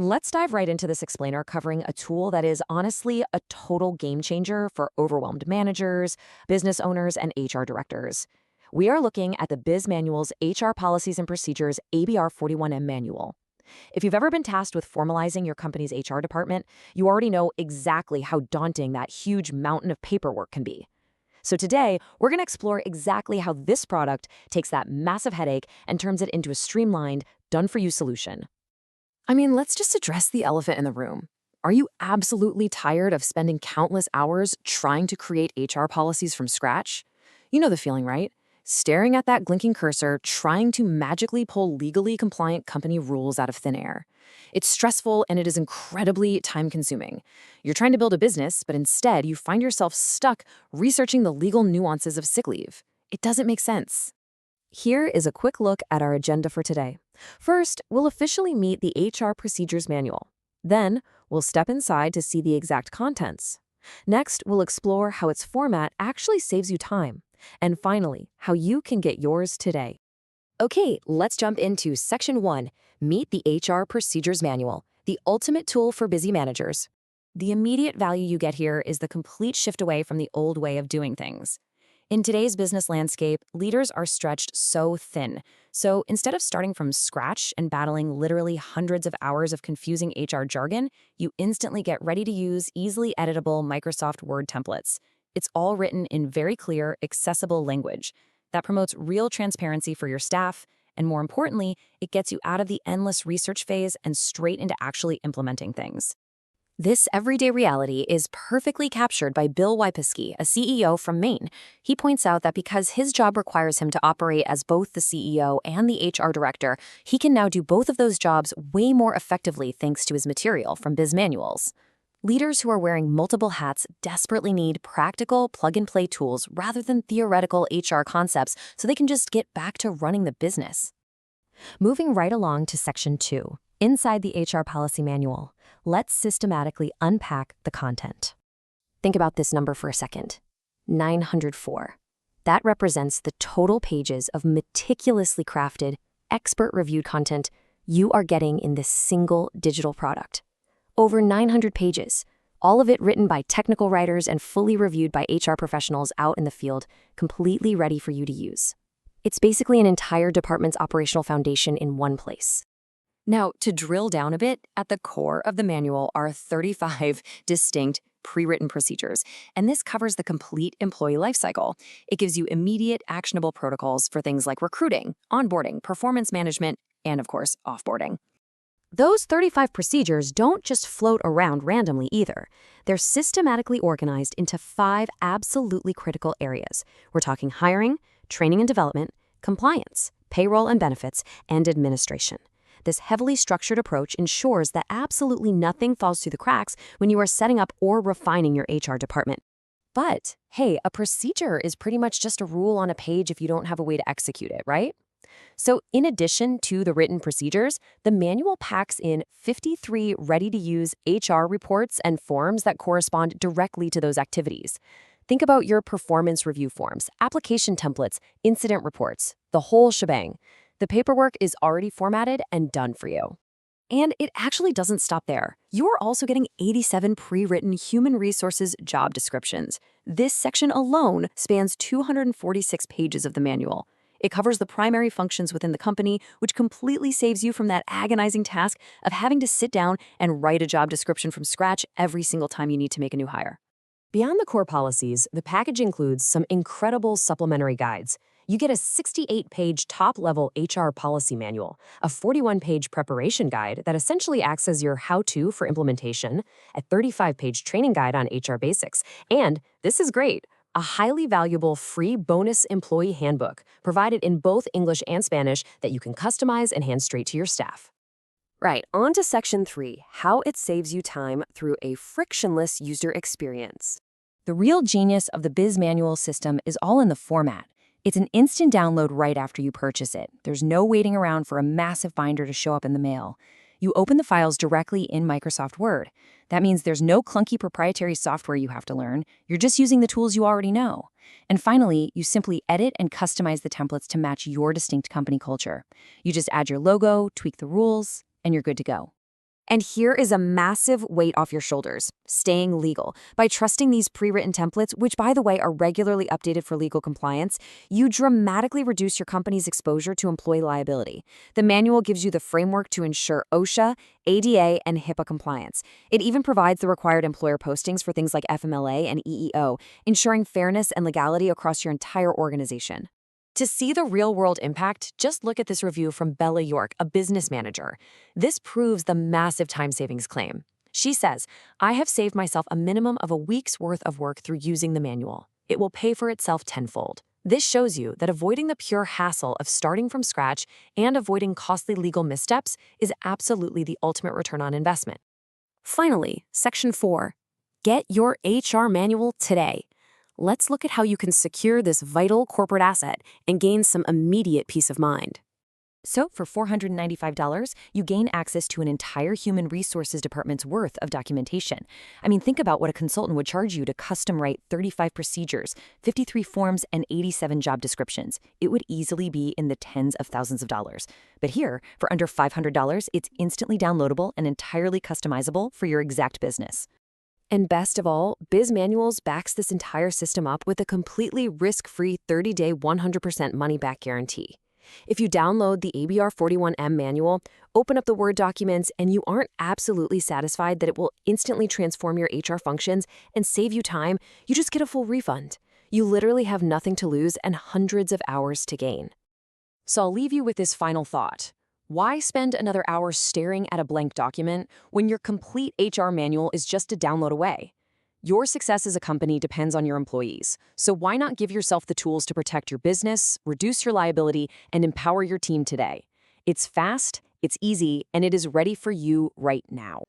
Let's dive right into this explainer covering a tool that is honestly a total game changer for overwhelmed managers, business owners, and HR directors. We are looking at the Bizmanualz HR Policies and Procedures ABR 41M manual. If you've ever been tasked with formalizing your company's HR department, you already know exactly how daunting that huge mountain of paperwork can be. So today, we're going to explore exactly how this product takes that massive headache and turns it into a streamlined, done-for-you solution. I mean, let's just address the elephant in the room. Are you absolutely tired of spending countless hours trying to create HR policies from scratch? You know the feeling, right? Staring at that blinking cursor, trying to magically pull legally compliant company rules out of thin air. It's stressful and it is incredibly time-consuming. You're trying to build a business, but instead you find yourself stuck researching the legal nuances of sick leave. It doesn't make sense. Here is a quick look at our agenda for today. First, we'll officially meet the HR Procedures Manual. Then, we'll step inside to see the exact contents. Next, we'll explore how its format actually saves you time. And finally, how you can get yours today. Okay, let's jump into Section 1, Meet the HR Procedures Manual, the ultimate tool for busy managers. The immediate value you get here is the complete shift away from the old way of doing things. In today's business landscape, leaders are stretched so thin. So instead of starting from scratch and battling literally hundreds of hours of confusing HR jargon, you instantly get ready-to-use, easily editable Microsoft Word templates. It's all written in very clear, accessible language that promotes real transparency for your staff, and more importantly, it gets you out of the endless research phase and straight into actually implementing things. This everyday reality is perfectly captured by Bill Wypiski, a CEO from Maine. He points out that because his job requires him to operate as both the CEO and the HR director, he can now do both of those jobs way more effectively thanks to his material from Bizmanualz. Leaders who are wearing multiple hats desperately need practical, plug-and-play tools rather than theoretical HR concepts so they can just get back to running the business. Moving right along to Section 2, inside the HR Policy Manual, let's systematically unpack the content. Think about this number for a second. 904. That represents the total pages of meticulously crafted, expert-reviewed content you are getting in this single digital product. Over 900 pages, all of it written by technical writers and fully reviewed by HR professionals out in the field, completely ready for you to use. It's basically an entire department's operational foundation in one place. Now, to drill down a bit, at the core of the manual are 35 distinct pre-written procedures, and this covers the complete employee lifecycle. It gives you immediate, actionable protocols for things like recruiting, onboarding, performance management, and of course, offboarding. Those 35 procedures don't just float around randomly either. They're systematically organized into 5 absolutely critical areas. We're talking hiring, training and development, compliance, payroll and benefits, and administration. This heavily structured approach ensures that absolutely nothing falls through the cracks when you are setting up or refining your HR department. But, hey, a procedure is pretty much just a rule on a page if you don't have a way to execute it, right? So in addition to the written procedures, the manual packs in 53 ready-to-use HR reports and forms that correspond directly to those activities. Think about your performance review forms, application templates, incident reports, the whole shebang. The paperwork is already formatted and done for you. And it actually doesn't stop there. You're also getting 87 pre-written human resources job descriptions. This section alone spans 246 pages of the manual. It covers the primary functions within the company, which completely saves you from that agonizing task of having to sit down and write a job description from scratch every single time you need to make a new hire. Beyond the core policies, the package includes some incredible supplementary guides. You get a 68-page top-level HR policy manual, a 41-page preparation guide that essentially acts as your how-to for implementation, a 35-page training guide on HR basics, and, this is great, a highly valuable free bonus employee handbook provided in both English and Spanish that you can customize and hand straight to your staff. Right, on to Section 3, how it saves you time through a frictionless user experience. The real genius of the Bizmanualz system is all in the format. It's an instant download right after you purchase it. There's no waiting around for a massive binder to show up in the mail. You open the files directly in Microsoft Word. That means there's no clunky proprietary software you have to learn. You're just using the tools you already know. And finally, you simply edit and customize the templates to match your distinct company culture. You just add your logo, tweak the rules, and you're good to go. And here is a massive weight off your shoulders, staying legal. By trusting these pre-written templates, which by the way are regularly updated for legal compliance, you dramatically reduce your company's exposure to employee liability. The manual gives you the framework to ensure OSHA, ADA, and HIPAA compliance. It even provides the required employer postings for things like FMLA and EEO, ensuring fairness and legality across your entire organization. To see the real-world impact, just look at this review from Bella York, a business manager. This proves the massive time savings claim. She says, "I have saved myself a minimum of a week's worth of work through using the manual. It will pay for itself tenfold." This shows you that avoiding the pure hassle of starting from scratch and avoiding costly legal missteps is absolutely the ultimate return on investment. Finally, Section 4. Get your HR manual today. Let's look at how you can secure this vital corporate asset and gain some immediate peace of mind. So, for $495, you gain access to an entire human resources department's worth of documentation. I mean, think about what a consultant would charge you to custom write 35 procedures, 53 forms, and 87 job descriptions. It would easily be in the tens of thousands of dollars. But here, for under $500, it's instantly downloadable and entirely customizable for your exact business. And best of all, Bizmanualz backs this entire system up with a completely risk-free 30-day 100% money-back guarantee. If you download the ABR 41M manual, open up the Word documents, and you aren't absolutely satisfied that it will instantly transform your HR functions and save you time, you just get a full refund. You literally have nothing to lose and hundreds of hours to gain. So I'll leave you with this final thought. Why spend another hour staring at a blank document when your complete HR manual is just a download away? Your success as a company depends on your employees, so why not give yourself the tools to protect your business, reduce your liability, and empower your team today? It's fast, it's easy, and it is ready for you right now.